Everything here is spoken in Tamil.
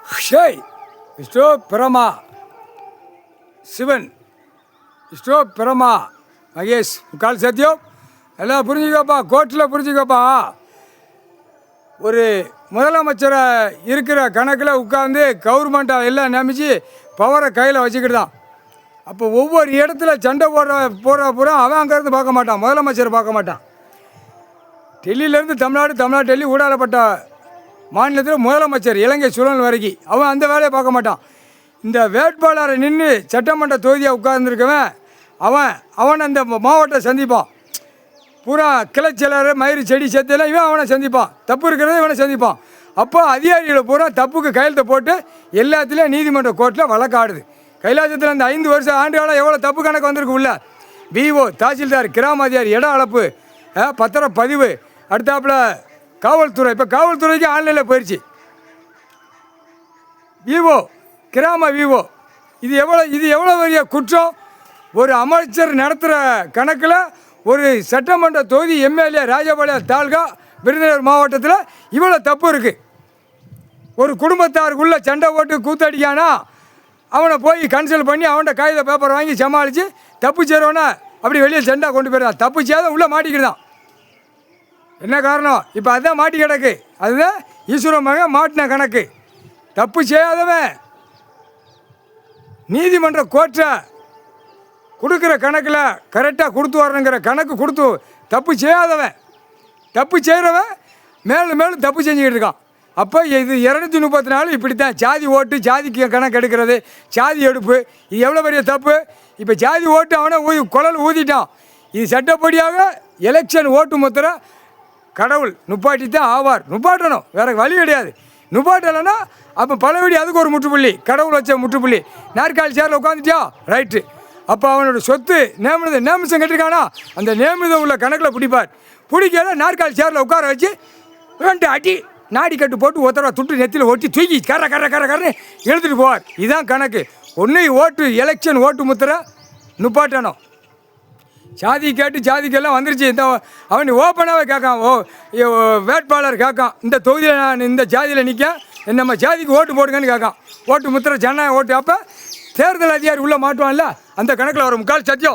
ஷேய் இஸ்டோ பிரமா சிவன் இஸ்டோ பிரமா மகேஷ் முக்கால் சத்தியம் எல்லாம் புரிஞ்சுக்கப்பா, கோர்ட்டில் புரிஞ்சுக்கப்பா. ஒரு முதலமைச்சரை இருக்கிற கணக்கில் உட்காந்து கவர்மெண்ட்டை எல்லாம் நியமித்து பவரை கையில் வச்சுக்கிட்டு தான். அப்போ ஒவ்வொரு இடத்துல சண்டை போடுற பூரா அவன் அங்கேருந்து பார்க்க மாட்டான், முதலமைச்சர் பார்க்க மாட்டான். டெல்லியிலேருந்து தமிழ்நாடு டெல்லி ஊடாடப்பட்ட மாநிலத்தில் முதலமைச்சர் இலங்கை சுழல் வரைக்கும் அவன் அந்த வேலையை பார்க்க மாட்டான். இந்த வேட்பாளரை நின்று சட்டமன்ற தொகுதியாக உட்கார்ந்துருக்கவன் அவன் அந்த மாவட்டத்தை சந்திப்பான். பூரா கிளைச்சலர் மயிறு செடி செத்தெல்லாம் இவன் அவனை சந்திப்பான், தப்பு இருக்கிறத இவனை சந்திப்பான். அப்போ அதிகாரிகளை பூரா தப்புக்கு கையெழுத்தை போட்டு எல்லாத்துலேயும் நீதிமன்ற கோர்ட்டில் வழக்காடுது. கைலாசத்தில் அந்த 5 வருஷம் ஆண்டுகாலம் எவ்வளோ தப்பு கணக்கு வந்திருக்கு உள்ள. விஓ, தாசில்தார், கிராம அதிகாரி, இட அளப்பு, பத்திரப்பதிவு, அடுத்தாப்புல காவல்துறை. இப்போ காவல்துறைக்கு ஆன்லைனில் போயிடுச்சு. விஓ, கிராம விஓ, இது எவ்வளோ பெரிய குற்றம். ஒரு அமைச்சர் நடத்துகிற கணக்கில் ஒரு சட்டமன்ற தொகுதி எம்எல்ஏ ராஜபாளையம் தாலுகா விருதுநகர் மாவட்டத்தில் இவ்வளோ தப்பு இருக்குது. ஒரு குடும்பத்தாருக்குள்ளே சண்டை போட்டு கூத்தடிக்கானா அவனை போய் கன்சல்ட் பண்ணி அவன்கிட்ட காகித பேப்பர் வாங்கி சமாளித்து தப்பு செய்கிறவனா அப்படி வெளியே சண்டை கொண்டு போயிடறான். தப்பு செய்யாத உள்ளே மாட்டிக்கிடுதான். என்ன காரணம்? இப்போ அதுதான் மாட்டி கிடக்கு. அதுதான் ஈஸ்வரன் மகன் மாட்டின கணக்கு. தப்பு செய்யாதவன் நீதிமன்ற கோர்ட்டை கொடுக்குற கணக்கில் கரெக்டாக கொடுத்து வரணுங்கிற கணக்கு கொடுத்து தப்பு செய்யாதவன், தப்பு செய்கிறவன் மேலும் தப்பு செஞ்சுக்கிட்டு இருக்கான். அப்போ இது 234 இப்படி தான். ஜாதி ஓட்டு, ஜாதிக்கு கணக்கு எடுக்கிறது, ஜாதி எடுப்பு, இது எவ்வளோ பெரிய தப்பு. இப்போ ஜாதி ஓட்டு அவனை குழல் ஊதிட்டான். இது சட்டப்படியாக எலெக்ஷன் ஓட்டு முத்திர கடவுள் நுப்பாட்டி தான் ஆவார். நுப்பாட்டணும், வேறு வழி கிடையாது. நுப்பாட்டலைன்னா அப்போ பலவடி அதுக்கு ஒரு முற்றுப்புள்ளி, கடவுள் வச்ச முற்றுப்புள்ளி. நாற்காலி சேரில் உட்காந்துட்டியா, ரைட்டு. அப்போ அவனோட சொத்து நேமிசம் கட்டிருக்கானா அந்த நேமிதம் உள்ள கணக்கில் பிடிப்பார். பிடிக்கல நாற்காலி சேரில் உட்கார வச்சு 2 அடி நாடி கட்டு போட்டு ஒருத்தர துட்டு நெத்தியில் ஒட்டி தூக்கி கரன்னு எழுதிட்டு போவார். இதுதான் கணக்கு. ஒன்று ஓட்டு எலெக்ஷன் ஓட்டு முத்திர நுப்பாட்டணும். ஜாதி கேட்டு ஜாதிக்கெல்லாம் வந்துருச்சு. அவன் ஓப்பனாகவே கேட்கான், வேட்பாளர் கேட்கான், இந்த தொகுதியில் நான் இந்த ஜாதியில் நிற்க நம்ம ஜாதிக்கு ஓட்டு போடுங்கன்னு கேட்கான். ஓட்டு முத்திர ஜனநாயக ஓட்டு. அப்போ தேர்தல் அதிகாரி உள்ளே மாட்டுவான்ல, அந்த கணக்கில் ஒரு முக்கால் சத்தியம்.